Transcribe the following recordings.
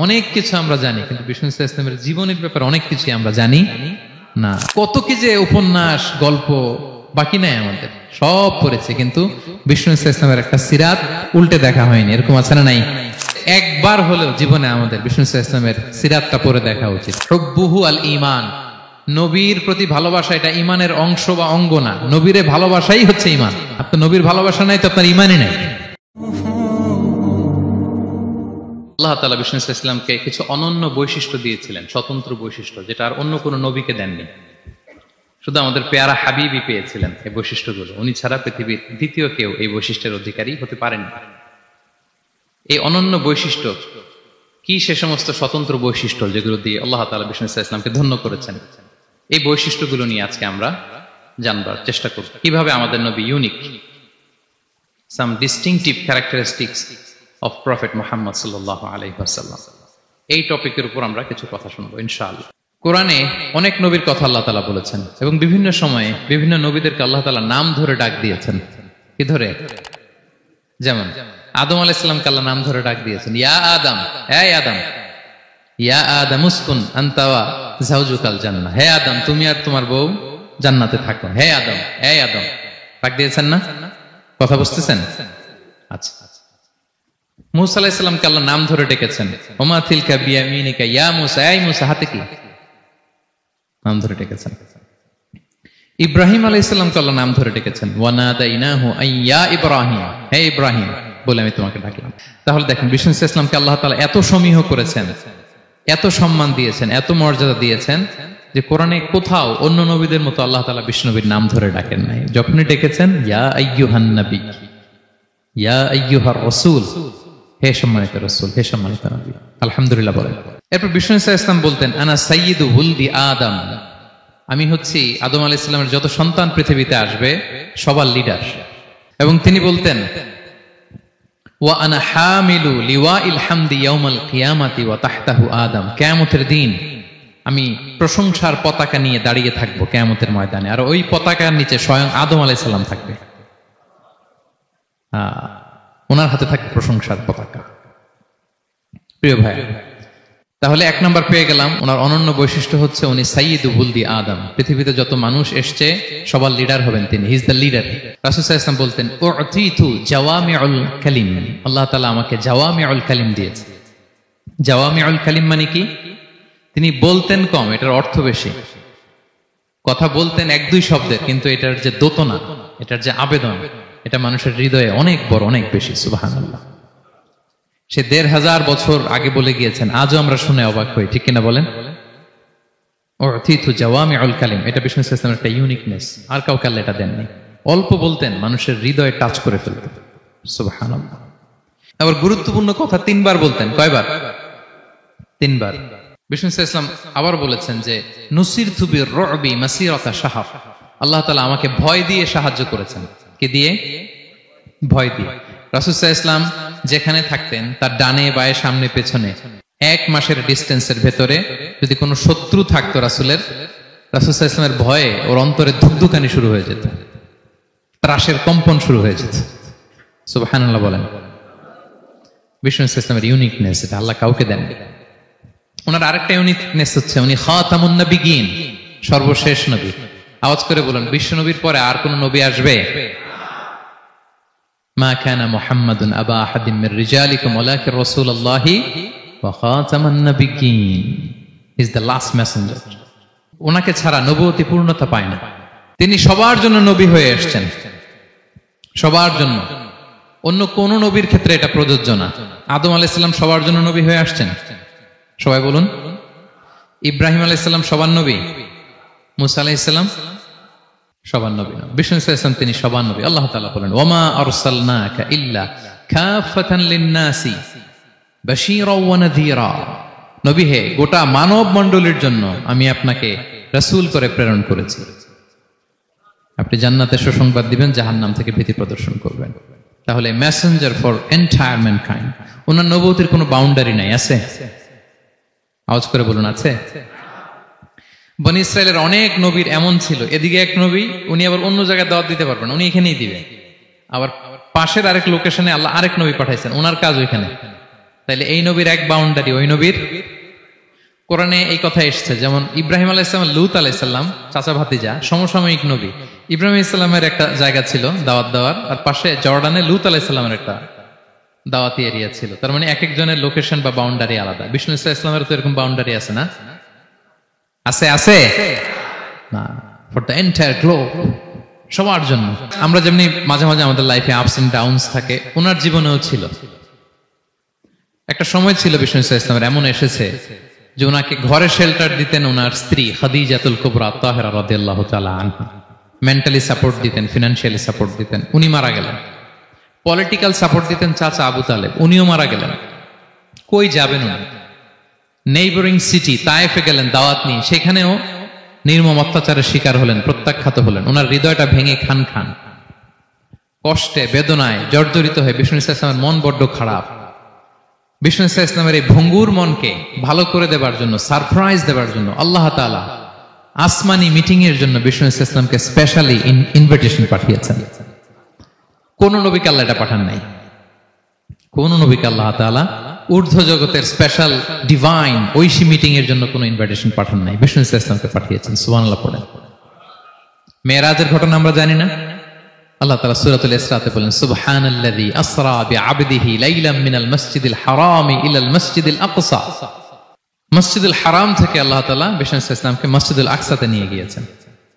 অনেক কিছু আমরা জানি, কিন্তু বিষ্ণু ইসলামের জীবনের ব্যাপারে অনেক কিছু আমরা জানি না। কত কি যে উপন্যাস গল্প বাকি নাই আমাদের, সব পড়েছে, কিন্তু বিষ্ণু ইসলামের একটা সিরাত উল্টে দেখা হয়নি। এরকম আছে না নাই? একবার হলেও জীবনে আমাদের বিষ্ণু ইসলামের সিরাতটা পড়ে দেখা উচিত। হুব্বুহু আল ঈমান, নবীর প্রতি ভালোবাসা এটা ইমানের অংশ বা অঙ্গ না, নবীরে ভালোবাসাই হচ্ছে ইমান। আপনার নবীর ভালোবাসা নাই তো আপনার ইমানই নাই। আল্লাহ তাআলা বিষ্ণু ইসলামকে কিছু অনন্য বৈশিষ্ট্য দিয়েছিলেন, স্বতন্ত্র বৈশিষ্ট্য, যেটা আর অন্য কোনো নবীকে দেননি। শুধু আমাদের পেয়ারা হাবিবই পেয়েছিলেন এই বৈশিষ্ট্যগুলো। উনি ছাড়া পৃথিবীর দ্বিতীয় কেউ এই বৈশিষ্ট্যের অধিকারী হতে পারেন। এই অনন্য বৈশিষ্ট্য কি? সে সমস্ত স্বতন্ত্র বৈশিষ্ট্য যেগুলো দিয়ে আল্লাহ তাআলা বিষ্ণু ইসলামকে ধন্য করেছেন। এই বৈশিষ্ট্যগুলো নিয়ে আজকে আমরা জানবার চেষ্টা করব, কিভাবে আমাদের নবী unique, some distinctive characteristics of prophet Muhammad সাল্লাল্লাহু আলাইহি ওয়াসাল্লাম। এই টপিকের উপর আমরা কিছু কথা শুনবো ইনশাআল্লাহ। কোরআনে অনেক নবীর কথা আল্লাহ তাআলা বলেছেন, এবং বিভিন্ন সময়ে বিভিন্ন নবীদেরকে আল্লাহ তাআলা নাম ধরে ডাক দিয়েছেন। কি ধরে? যেমন আদম আলাইহিস সালামকে আল্লাহ নাম ধরে ডাক দিয়েছেন, ইয়া আদম, হে আদম, ইয়া আদম উসকুন আনতা ওয়া যাওজুকাল জান্নাহ, হে আদম তুমি আর তোমার বউ জান্নাতে থাকো, হে আদম, হে আদম, ডাক দিয়েছেন না? কথা বুঝতেছেন? আচ্ছা। মুসা আলাইহিস সালামকে আল্লাহ নাম ধরে ডেকেছেন, ওমা তিলকা বিয়ামিনিকা ইয়া মুসা, এই মুসা হাতে কি? নাম ধরে ডেকেছেন। ইব্রাহিম আলাইহিস সালামকে আল্লাহ নাম ধরে ডেকেছেন, ওয়া নাদাইনাহু আইয়া ইব্রাহিম, হে ইব্রাহিম বলে আমি তোমাকে ডাকলাম। তাহলে দেখেন বিষ্ণু ইসলামকে আল্লাহ তাআলা এত সমীহ করেছেন, এত সম্মান দিয়েছেন, এত মর্যাদা দিয়েছেন, যে কোরআনে কোথাও অন্য নবীদের মতো আল্লাহ তাআলা বিষ্ণু নবীর নাম ধরে ডাকেন নাই। যখনই ডেকেছেন ইয়া আইয়ুহান নবী, ইয়া আইয়ুহার রাসূল, হে সম্মানিত রাসূল, হে সম্মানিত নবী। আলহামদুলিল্লাহ বলেন। এরপর বিষ্ণু ইসলাম বলতেন, আনা সাইয়্যিদু উলদি আদম, আমি হচ্ছি আদম আলাইহিস সালামের যত সন্তান পৃথিবীতে আসবে সবার লিডার। এবং তিনি বলতেন, ওয়া আনা হামিলু লিওয়াইল হামদি ইয়াউমাল কিয়ামাতি ওয়া তাহতাহু আদম, কিয়ামতের দিন আমি প্রশংসার পতাকা নিয়ে দাঁড়িয়ে থাকবো কিয়ামতের ময়দানে, আর ওই পতাকার নিচে স্বয়ং আদম আলাইহিস সালাম থাকবে। ওনার হাতে থাকবে প্রশংসার পতাকা। প্রিয় ভাই, তাহলে এক নাম্বার পেয়ে গেলাম, ওনার অনন্য বৈশিষ্ট্য হচ্ছে উনি সাইয়্যিদু উলদি আদম। পৃথিবীতে যত মানুষ এসছে সবার লিডার হবেন তিনি, হি ইজ দ্য লিডার। রাসূল সাল্লাল্লাহু আলাইহি ওয়াসাল্লাম বলতেন, উতিতু জাওয়ামিউল কালিম, আল্লাহ তাআলা আমাকে জাওয়ামিউল কালিম দিয়েছে। জাওয়ামিউল কালিম মানে কি? তিনি বলতেন কম, এটার অর্থ বেশি। কথা বলতেন এক দুই শব্দের, কিন্তু এটার যে দোতনা, এটার যে আবেদন, এটা মানুষের হৃদয়ে অনেক বড়, অনেক বেশি। সুবহানাল্লাহ। সে ১৫০০ বছর আগে বলে গিয়েছেন, আজও আমরা শুনে অবাক হই, ঠিক কিনা বলেন? উতিতু জাওয়ামিউল কালিম, এটা বিষ্ণু ইসলামের একটা ইউনিকনেস, আর কাউকে আল্লাহ এটা দেননি। অল্প বলতেন, মানুষের হৃদয়ে টাচ করে ফেলতেন। সুবহানাল্লাহ। আবার গুরুত্বপূর্ণ কথা ৩ বার বলতেন। কয়বার? ৩ বার। বিষ্ণু ইসলাম আবার বলেছেন যে নুসিরতু বির-রু'বি মাসিরাতা শাহর, আল্লাহ তাআলা আমাকে ভয় দিয়ে সাহায্য করেছেন। কি দিয়ে? ভয় দিয়ে। রাসূল সাল্লাল্লাহু আলাইহি ওয়াসাল্লাম যেখানে থাকতেন তার ডানে বায়ে সামনে পেছনে 1 মাসের ডিস্টেন্সের ভেতরে যদি কোনো শত্রু থাকতো রাসূলের, রাসূল সাল্লাল্লাহু আলাইহি ওয়াসাল্লামের ভয়ে ওর অন্তরে ধুকধুকানি শুরু হয়ে যেত, ত্রাসের কম্পন শুরু হয়ে যেত। সুবহানাল্লাহ বলেন। বিষ্ণু ইসলামের ইউনিকনেস, এটা আল্লাহ কাউকে দেন। ওনার আরেকটা ইউনিকনেস হচ্ছে উনি খাতামুন নবিয়্যিন, সর্বশেষ নবী। আওয়াজ করে বলেন, বিশ্ব নবীর পরে আর কোন নবী আসবে? মা কানা মুহাম্মাদুন আবা আহাদিন মির রিজালিকুম ওয়ালাকিন রাসূলুল্লাহি ওয়া খাতামান নবিয়্যিন, he is the last messenger. ওনাকে ছাড়া নবুয়তি পূর্ণতা পায় না। তিনি সবার জন্য নবী হয়ে এসেছেন, সবার জন্য। অন্য কোন নবীর ক্ষেত্রে এটা প্রযোজ্য না। আদম আলাইহিস সালাম সবার জন্য নবী হয়ে আসছেন, সবাই বলুন। ইব্রাহিম আলাইহিস সালাম সবার নবী, মুসা আলাইহিস সালাম সবার নবী না। বিষ্ণু ইসলাম তিনি সবার নবী। আল্লাহ তাআলা বলেন, ওয়ামা আরসালনাকা ইল্লা কাফাতান লিন-নাসি বাশীরা ওয়া নাযীরা, নবী হে গোটা মানব মণ্ডলীর জন্য আমি আপনাকে রাসূল করে প্রেরণ করেছি। আপনি জান্নাতের সুসংবাদ দিবেন, জাহান্নাম থেকে ভীতি প্রদর্শন করবেন। তাহলে মেসেঞ্জার ফর এন্টায়ার ম্যানকাইন্ড। ওনার নবুয়তির কোনো বাউন্ডারি নাই, আছে? আওয়াজ করে বলুন, আছে? বনি ইসরায়েলের অনেক নবীর এমন ছিল, এদিকে এক নবী, উনি আবার অন্য জায়গায় দাওয়াত দিতে পারবেন, উনি এখানেই দিবে। আবার পাশের আরেক লোকেশনে আল্লাহ আরেক নবী পাঠাইছেন, ওনার কাজ ওইখানে। তাইলে এই নবীর এক বাউন্ডারি, ওই নবীর। কোরআনে এই কথা এসছে, যেমন ইব্রাহিম আলাইহিসসালাম, লূত আলাইহিসসালাম চাচা ভাতিজা, সমসাময়িক নবী। ইব্রাহিম ইসলামের একটা জায়গা ছিল দাওয়াত দেওয়ার, আর পাশে জর্ডানে লূত আলাইহিসসালামের একটা দাওয়াতি এরিয়া ছিল। তার মানে এক একজনের লোকেশন বা বাউন্ডারি আলাদা। বিষ্ণু ইসলামের তো এরকম বাউন্ডারি আছে না? আছে আছে না, ফর দ্য এন্টায়ার গ্লোব, সবার জন্য। আমরা যেমনি মাঝে মাঝে আমাদের লাইফে আপস এন্ড ডাউনস থাকে, ওনার জীবনেও ছিল। একটা সময় ছিল বিষ্ণু ইসলামের এমন এসেছে যে ওনাকে ঘরে শেল্টার দিতেন ওনার স্ত্রী খাদিজাতুল কুবরা তাহেরা রাদিয়াল্লাহু তাআলা আনহা, মেন্টালি সাপোর্ট দিতেন, ফিনান্সিয়ালি সাপোর্ট দিতেন। উনি মারা গেলেন। পলিটিক্যাল সাপোর্ট দিতেন চাচা আবু তালেব, উনিও মারা গেলেন। কই যাবেন উনি? নেইবরিং সিটি তায়েফে গেলেন দাওয়াত নিয়ে, সেখানেও নির্মম অত্যাচারের শিকার হলেন, প্রত্যাখ্যাত হলেন। ওনার হৃদয়টা ভেঙে খান খান, কষ্টে বেদনায় জর্জরিত হয়ে বিষ্ণু ইসলামের মন বড্ড খারাপ। বিষ্ণু ইসলামের এই ভঙ্গুর মনকে ভালো করে দেবার জন্য, সারপ্রাইজ দেবার জন্য আল্লাহ তাআলা আসমানি মিটিং এর জন্য বিষ্ণু ইসলামকে স্পেশালি ইনভিটেশন পাঠিয়েছেন। কোন নবীকে আল্লাহ এটা পাঠান নাই। কোন নবীকে আল্লাহ তাআলা ঊর্ধ্ব জগতের স্পেশাল ডিভাইন ঐশী মিটিং এর জন্য কোন ইনভিটেশন পাঠান নাই, বিষ্ণু ইসলামকে পাঠিয়েছেন। সুবহানাল্লাহ পড়েন। মেরাজের ঘটনা আমরা জানি না? আল্লাহ তাআলা সূরাতুল ইসরাতে বলেন, সুবহানাল্লাযী আসরা বিআবদিহি লাইলাম মিনাল মাসজিদিল হারামি ইলাল মাসজিদিল আকসা। মসজিদুল হারাম থেকে আল্লাহ তাআলা বিষ্ণু ইসলামকে মসজিদুল আকসাতে নিয়ে গিয়েছেন।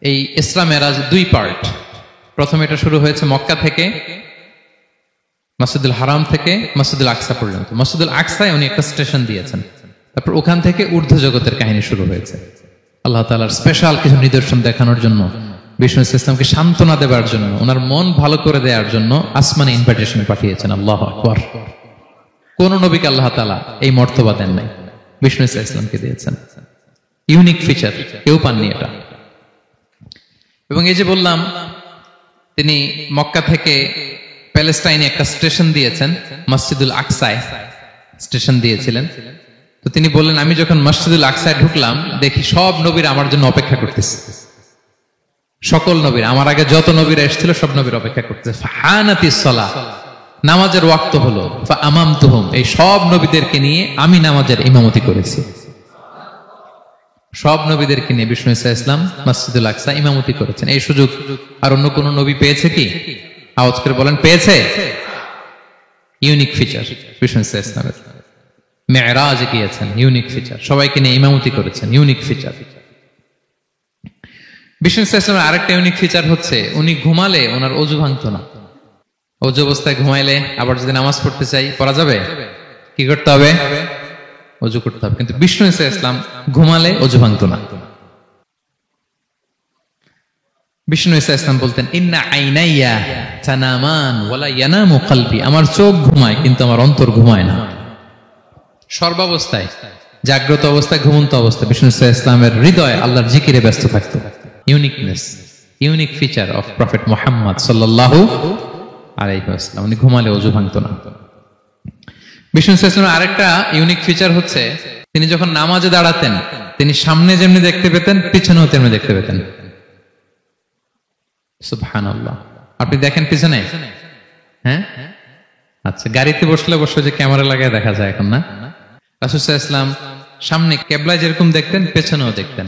এই ইসরা মেরাজ দুই পার্ট। প্রথমে এটা শুরু হয়েছে মক্কা থেকে, মসজিদুল হারাম থেকে মসজিদুল আকসা পর্যন্ত। মসজিদুল আকসায় উনি একটা স্টেশন দিয়েছেন, তারপর ওখান থেকে ঊর্ধ্ব জগতের কাহিনী শুরু হয়েছে। আল্লাহ তাআলার স্পেশাল কিছু নিদর্শন দেখানোর জন্য, বিষ্ণু ইসলামকে সান্ত্বনা দেবার জন্য, ওনার মন ভালো করে দেওয়ার জন্য আসমানে ইনভিটেশন পাঠিয়েছেন। আল্লাহু আকবার। কোন নবীকে আল্লাহ তাআলা এই মর্তবা দেন নাই, বিষ্ণু ইসলামকে দিয়েছেন। ইউনিক ফিচার, কেউ পাননি এটা। এবং এই যে বললাম, তিনি মক্কা থেকে প্যালেস্টাইনে একটা স্টেশন দিয়েছেন, মসজিদুল আকসায় স্টেশন দিয়েছিলেন। তো তিনি বললেন, আমি যখন মসজিদুল আকসায় ঢুকলাম, দেখি সব নবীরা আমার জন্য অপেক্ষা করতেছে। সকল নবীর, আমার আগে যত নবীরা এসেছিল সব নবীর অপেক্ষা করতেছে। ফাহানাতিস সালাহ, নামাজের ওয়াক্ত হলো। ফাআমামতুহুম, এই সব নবীদেরকে নিয়ে আমি নামাজের ইমামতি করেছি। সব নবীদেরকে নিয়ে বিষ্ণু ইসলাম মসজিদুল আকসা ইমামতি করেছেন। এই সুযোগ আর অন্য কোন নবী পেয়েছে কি? আওয়াজ করে বলেন, পেয়েছে? ইউনিক ফিচার বিষ্ণু ইসলামের। মেরাজে গিয়েছেন, ইউনিক ফিচার। সবাইকে নিয়ে ইমামতি করেছেন, ইউনিক ফিচার। বিষ্ণু ইসলামের আরেকটা ইউনিক ফিচার হচ্ছে, উনি ঘুমালে ওনার অজু ভাঙতো না। অজু অবস্থায় ঘুমাইলে আবার যদি নামাজ পড়তে চাই, পড়া যাবে? কি করতে হবে? অজু করতে হবে। কিন্তু বিষ্ণু ইসলাম ঘুমালে অজু ভাঙতো না। বিষ্ণু ইসলাম বলতেন, ইন্না আইনাইয়া তানামান ওয়ালা ইয়ানামু কলবি, আমার চোখ ঘুমায় কিন্তু আমার অন্তর ঘুমায় না। সর্বাবস্থায়, জাগ্রত অবস্থায়, ঘুমন্ত অবস্থায় বিষ্ণু ইসলামের হৃদয় আল্লাহর জিকিরে ব্যস্ত থাকতো। Uniqueness, unique feature of prophet Muhammad সাল্লাল্লাহু আলাইহি ওয়াসাল্লাম। উনি ঘুমালে অজু ভাঙতো না। বিষ্ণু ইসলামের আরেকটা ইউনিক ফিচার হচ্ছে, তিনি যখন নামাজে দাঁড়াতেন, তিনি সামনে যেমনি দেখতে পেতেন, পিছনেও তেমনি দেখতে পেতেন। সুবহানাল্লাহ। আপনি দেখেন পিছনে? হ্যাঁ, আচ্ছা। গাড়িতে বসলে অবশ্য যে ক্যামেরা লাগায় দেখা যায় এখন, না? রাসূল সাল্লাল্লাহু আলাইহি ওয়াসাল্লাম সামনে কিবলায় যেরকম দেখতেন, পেছনেও দেখতেন।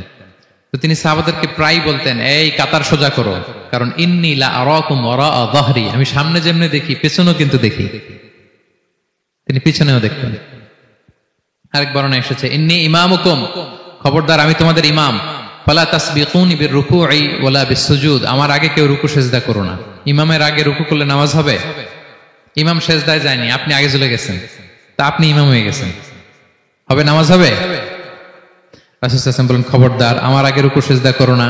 তো তিনি সাহাবাদেরকে প্রায় বলতেন, এই কাতার সোজা করো, কারণ ইন্নী লা আরাকুম ওয়ারা যাহরি, আমি সামনে যেমনি দেখি পেছনেও কিন্তু দেখি। তিনি পিছনেও দেখতেন। আরেক বর্ণনা এসেছে, ইন্নী ইমামুকুম, খবরদার আমি তোমাদের ইমাম। ফালা তাসবিকুনি বিররুকুই ওয়ালা বিসসুজুদ, আমার আগে কেউ রুকু সিজদা করো না। ইমামের আগে রুকু করলে নামাজ হবে? ইমাম সিজদায় যায়নি, আপনি আগে চলে গেছেন, তা আপনি ইমাম হয়ে গেছেন, হবে? নামাজ হবে? রাসূল সাল্লাল্লাহু আলাইহি ওয়াসাল্লাম বলেন, খবরদার আমার আগে রুকু সিজদা করো না,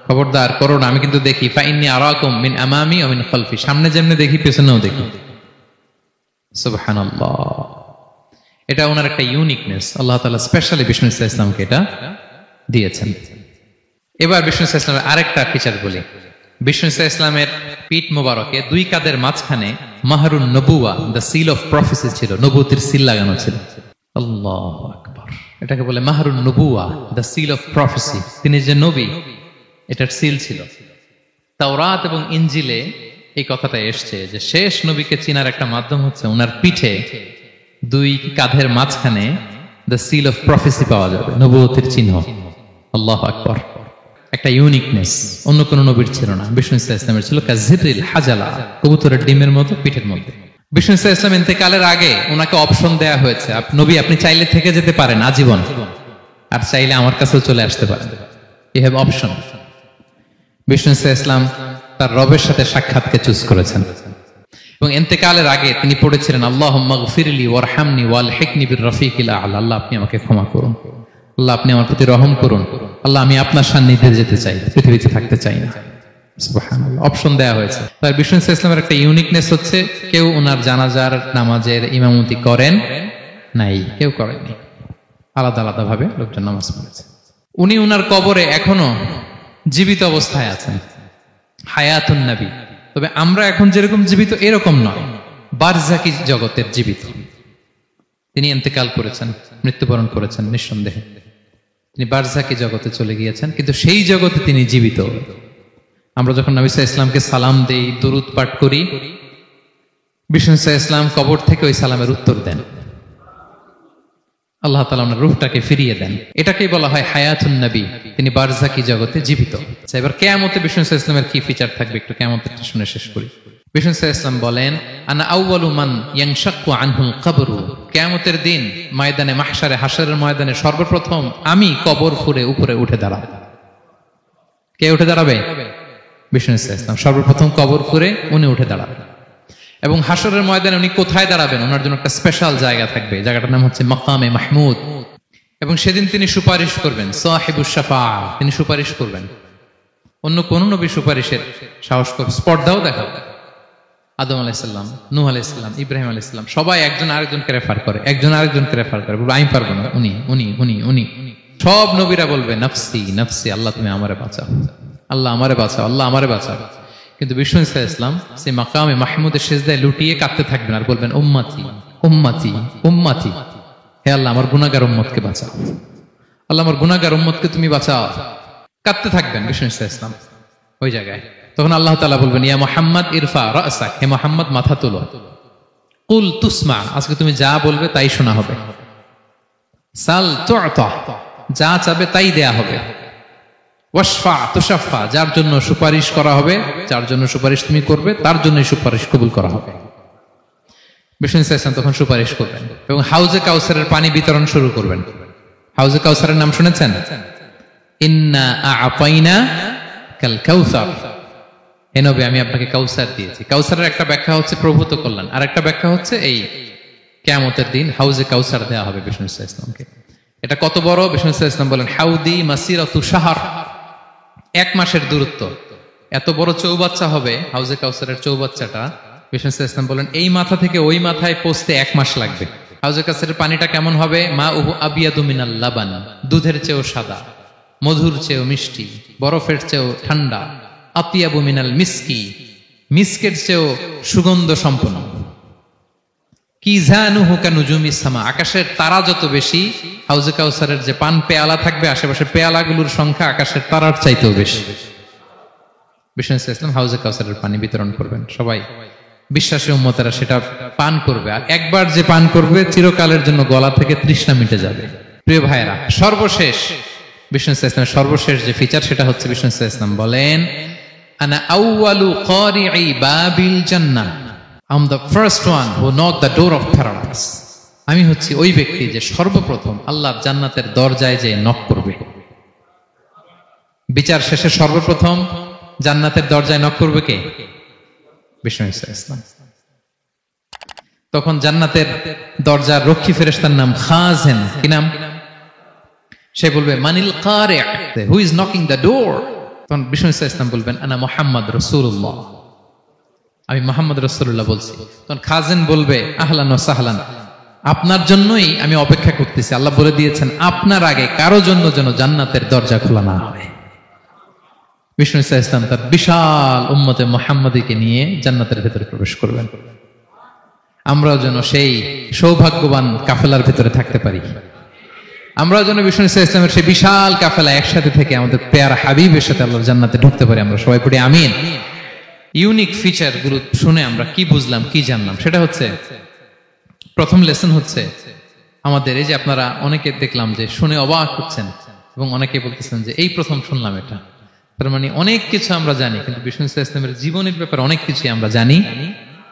খবরদার করো না, আমি কিন্তু দেখি। ফা ইন্নী আরাকুম মিন আমামি ওয়া মিন খালফি, সামনে যেমনি দেখি পেছনেও দেখি। সুবহানাল্লাহ। এটা ওনার একটা ইউনিকনেস, আল্লাহ তাআলা স্পেশালি বিষ্ণু ইসলামকে এটা দিয়েছেন। এবার বিষ্ণু ইসলামের আরেকটা ফিচার বলি। বিষ্ণু ইসলামের পিঠ মোবারকে দুই কাঁধের মাঝখানে মাহরুন নবুয়া, দ্য সিল অফ প্রফেসি ছিল, নবুয়তের সিল লাগানো ছিল। আল্লাহু আকবার। এটাকে বলে মাহরুন নবুয়া, দ্য সিল অফ প্রফেসি। তিনি যে নবী, এটার সিল ছিল। তাওরাত এবং ইনজিলে এই কথাটা এসছে যে শেষ নবীকে চিনার একটা মাধ্যম হচ্ছে ওনার পিঠে দুই কাঁধের মাঝখানে দ্য সিল অফ প্রফেসি পাওয়া যাবে, নবুয়তের চিহ্ন। আল্লাহু আকবার। একটা ইউনিকনেস, অন্য কোন নবীর ছিল না। বিষ্ণু ইসলামের ছিল কাজিরিল হাজালা, কবুতরের ডিমের মতো পিঠের মধ্যে। বিষ্ণু ইসলাম ইন্তেকালের আগে ওনাকে অপশন দেয়া হয়েছে, নবী আপনি চাইলে থেকে যেতে পারেন আজীবন, আর চাইলে আমার কাছেও চলে আসতে পারেন। You have option. Bishnu Islam তার রবের সাথে সাক্ষাৎকে চুজ করেছেন এবং ইন্তেকালের আগে তিনি পড়েছিলেন আল্লাহুম্মা গফিরলি ওয়ারহামনি ওয়ালহিকনি বির রফিকিল আ'লা। আল্লাহ আপনি আমাকে ক্ষমা করুন, আল্লাহ আপনি আমার প্রতি রহম করুন, আল্লাহ আমি আপনার সান্নিধ্যে যেতে চাই, পৃথিবীতে থাকতে চাই না। সুবহানাল্লাহ, অপশন দেয়া হয়েছে। তাই বিষ্ণু ইসলামের একটা ইউনিকনেস হচ্ছে কেউ ওনার জানাজার নামাজের ইমামতি করেন নাই, কেউ করেননি, আলাদা আলাদা ভাবে লোকজন নামাজ পড়েছে। উনি ওনার কবরে এখনো জীবিত অবস্থায় আছেন, হায়াতুন নবী। তবে আমরা এখন যেরকম জীবিত এরকম নয়, বারজাকি জগতের জীবিত। তিনি ইন্তেকাল করেছেন, মৃত্যুবরণ করেছেন নিঃসন্দেহে, তিনি বারজাকি জগতে চলে গিয়েছেন, কিন্তু সেই জগতে তিনি জীবিত। আমরা যখন নবী সাল্লাল্লাহু আলাইহি ওয়াসাল্লামকে সালাম দেই, দুরূদ পাঠ করি, বিষ্ণু সাল্লাল্লাহু আলাইহি ওয়াসাল্লাম কবর থেকে ওই সালামের উত্তর দেন। আল্লাহ তাআলা ওনার রূহটাকে ফিরিয়ে দেন। এটাকেই বলা হয় হায়াতুন নবী, তিনি বারজাকি জগতে জীবিত। এবার কিয়ামতে বিষ্ণু সাল্লাল্লাহু আলাইহি ওয়াসাল্লামের কি ফিচার থাকবে একটু কিয়ামতেরটা শুনে শেষ করি। বিষ্ণু সাল্লাল্লাহু আলাইহি ওয়াসাল্লাম বলেন আনা আউয়ালু মান ইয়ানশাক্কু আনহুল কবরু। কিয়ামতের দিন ময়দানে মাহশারে, হাশরের ময়দানে সর্বপ্রথম আমি কবর ফুঁড়ে উপরে উঠে দাঁড়াবো। কে উঠে দাঁড়াবে? বিষ্ণু সাল্লাল্লাহু আলাইহি ওয়াসাল্লাম সর্বপ্রথম কবর ফুঁড়ে উনি উঠে দাঁড়াবেন। এবং হাশরের ময়দানে উনি কোথায় দাঁড়াবেন, ওনার জন্য একটা স্পেশাল জায়গা থাকবে, জায়গাটার নাম হচ্ছে মাকামে মাহমুদ। এবং সেদিন তিনি সুপারিশ করবেন, সাহিবুশ শাফাআ, তিনি সুপারিশ করবেন। অন্য কোন নবী সুপারিশের সাহস করবে, স্পর্ধাও দেখাবে। আদম আলাইহিস সালাম, নূহ আলাইহিস সালাম, ইব্রাহিম আলাইহিস সালাম সবাই একজন আরেকজনকে রেফার করে, একজন আরেকজনকে রেফার করে, বলবে আমি পারবো না, উনি উনি উনি উনি। সব নবীরা বলবে নাফসি নাফসি, আল্লাহ তুমি আমারে বাঁচাও, আল্লাহ আমারে বাঁচাও, আল্লাহ আমারে বাঁচাও। কিন্তু বিষ্ণু ইসলাম সেই মাকামে মাহমুদের সিজদায় লুটিয়ে কাঁদতে থাকবেন আর বলবেন উম্মতি উম্মতি উম্মতি, হে আল্লাহ আমার গুনাহগার উম্মতকে বাঁচাও, আল্লাহ আমার গুনাহগার উম্মতকে তুমি বাঁচাও। কাঁদতে থাকবেন বিষ্ণু ইসলাম ওই জায়গায়। তখন আল্লাহ তাআলা বলবেন ইয়া মুহাম্মদ ইরফা রাসাক, হে মুহাম্মদ মাথা তোলো, কুল তুসমা, আজকে তুমি যা বলবে তাই শোনা হবে, সাল তু'তা, যা চাবে তাই দেয়া হবে, ওয়াশফা তুশাফা, যার জন্য সুপারিশ করা হবে, যার জন্য সুপারিশ তুমি করবে তার জন্যই সুপারিশ কবুল করা হবে। বিষ্ণু ইসলাম তখন সুপারিশ করবেন এবং হাউজে কাউসারের পানি বিতরণ শুরু করবেন। হাউজে কাউসারের নাম শুনেছেন? ইন্না আ'তাইনা কাল কাউসার, হে নবী আমি আপনাকে কাউসার দিয়েছি। কাউসারের একটা ব্যাখ্যা হচ্ছে প্রভূত কল্যাণ, আর একটা ব্যাখ্যা হচ্ছে এই কিয়ামতের দিন হাউজে কাউসার দেওয়া হবে বিষ্ণু ইসলামকে। এটা কত বড়? বিষ্ণু ইসলাম বলেন হাউদি মাসিরাতু শাহর, এক মাসের দূরত্ব। এত বড় চৌবাচ্চা হবে হাউজে কাউসারের চৌবাচ্চাটা। বিষ্ণু ইসলাম বলেন এই মাথা থেকে ওই মাথায় পৌঁছতে 1 মাস লাগবে। হাউজে কাউসারের পানিটা কেমন হবে? মা উহু আবিয়াদু মিনাল লাবান, দুধের চেয়েও সাদা, মধুর চেয়েও মিষ্টি, বরফের চেয়েও ঠান্ডা, আতিয়াবু মিনাল মিসকি, মিসকের চেয়েও সুগন্ধ সম্পন্ন, কিজানুহু কানুজুমিস সামা, আকাশের তারা যত বেশি, হাউজে কাউসারের যে পান পেয়ালা থাকবে আশেপাশে পেয়ালাগুলোর সংখ্যা আকাশের তারার চাইতেও বেশি। বিষ্ণু ইসলাম হাউজে কাউসারের পানি বিতরণ করবেন, সবাই বিশ্বাসী উম্মতেরা সেটা পান করবে, আর একবার যে পান করবে চিরকালের জন্য গলা থেকে তৃষ্ণা মিটে যাবে। প্রিয় ভাইরা, সর্বশেষ বিষ্ণু ইসলামের সর্বশেষ যে ফিচার সেটা হচ্ছে বিষ্ণু ইসলাম বলেন আনা আউয়ালু কারিই বাবিল জান্নাহ, I'm the first one who knocked the door of paradise. আমি হচ্ছি ওই ব্যক্তি যে সর্বপ্রথম আল্লাহর জান্নাতের দরজায় যে নক করবে। বিচার শেষে সর্বপ্রথম জান্নাতের দরজায় নক করবে কে? বিষ্ণু ইসলাম। তখন জান্নাতের দরজার রক্ষী ফেরেশতার নাম খাজেন। কি নাম? সে বলবে মানিল কারি, who is knocking the door? তখন বিষ্ণু ইসলাম বলবেন আনা মুহাম্মদ রাসূলুল্লাহ, আমি মুহাম্মদ রাসূলুল্লাহ বলছি। তখন খাজেন বলবে আহলান ওয়া সাহলান, আপনার জন্যই আমি অপেক্ষা করতেছি, আল্লাহ বলে দিয়েছেন আপনার আগে কারো জন্য যেন জান্নাতের দরজা খোলা না হয়। বিষ্ণু ইসলাম তার বিশাল উম্মতে মুহাম্মাদীকে নিয়ে জান্নাতের ভেতরে প্রবেশ করবেন। আমরাও যেন সেই সৌভাগ্যবান কাফেলার ভেতরে থাকতে পারি, আমরাও যেন বিষ্ণু ইসলামের সেই বিশাল কাফেলা একসাথে থেকে আমাদের পেয়ারা হাবিবের সাথে আল্লাহর জান্নাতে ঢুকতে পারি। আমরা সবাই পড়ি আমিন। ইউনিক ফিচার গুলো শুনে আমরা কি বুঝলাম, কি জানলাম? সেটা হচ্ছে প্রথম লেসন হচ্ছে আমাদের, এই যে আপনারা অনেকে দেখলাম যে শুনে অবাক হচ্ছেন এবং অনেকে বলতেছেন যে এই প্রথম শুনলাম এটা। তার মানে অনেক কিছু আমরা জানি, কিন্তু বিষ্ণু ইসলামের জীবনের ব্যাপারে অনেক কিছুই আমরা জানি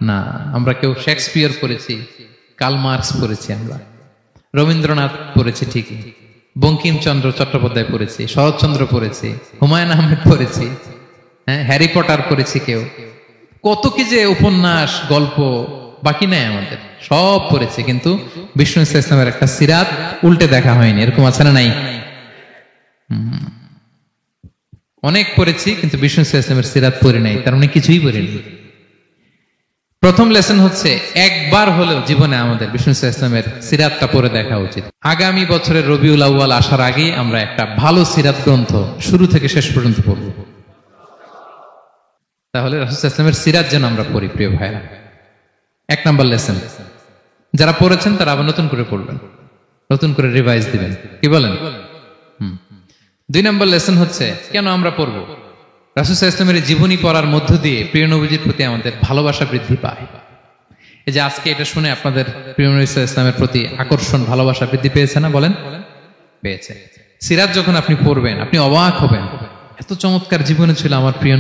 না। আমরা কেউ শেক্সপিয়র পড়েছি, কার্ল মার্কস পড়েছি, আমরা রবীন্দ্রনাথ পড়েছি ঠিকই, বঙ্কিমচন্দ্র চট্টোপাধ্যায় পড়েছি, শরৎচন্দ্র পড়েছি, হুমায়ুন আহমেদ পড়েছি, হ্যাঁ, হ্যারি পটার পড়েছি, কেউ কত কি যে উপন্যাস গল্প বাকি নাই আমাদের, সব পড়েছে, কিন্তু বিষ্ণু ইসলামের একটা সিরাত উল্টে দেখা হয়নি। এরকম আছে না নাই? অনেক পড়েছি কিন্তু বিষ্ণু ইসলামের সিরাত পড়ি নাই, তার মানে কিছুই পড়িনি। প্রথম লেসন হচ্ছে একবার হলেও জীবনে আমাদের বিষ্ণু ইসলামের সিরাতটা পড়ে দেখা উচিত। আগামী বছরের রবিউল আউয়াল আসার আগেই আমরা একটা ভালো সিরাত গ্রন্থ শুরু থেকে শেষ পর্যন্ত পড়ব। তাহলে রাসূল ইসলামের সিরাত যেন আমরা পড়ি প্রিয় ভাইরা। এক নাম্বার লেসন, যারা পড়েছেন তারা আবার নতুন করে পড়বেন, নতুন করে রিভাইজ দিবেন, কি বলেন? দুই নম্বর লেসন হচ্ছে কেন আমরা পড়বো। রাসূল ইসলামের জীবনী পড়ার মধ্য দিয়ে প্রিয় নবীজির প্রতি আমাদের ভালোবাসা বৃদ্ধি পায়। এই যে আজকে এটা শুনে আপনাদের প্রিয় নবী ইসলামের প্রতি আকর্ষণ, ভালোবাসা বৃদ্ধি পেয়েছে না? বলেন, পেয়েছে। সিরাত যখন আপনি পড়বেন আপনি অবাক হবেন, এত চমৎকার জীবনে ছিল আমার প্রিয়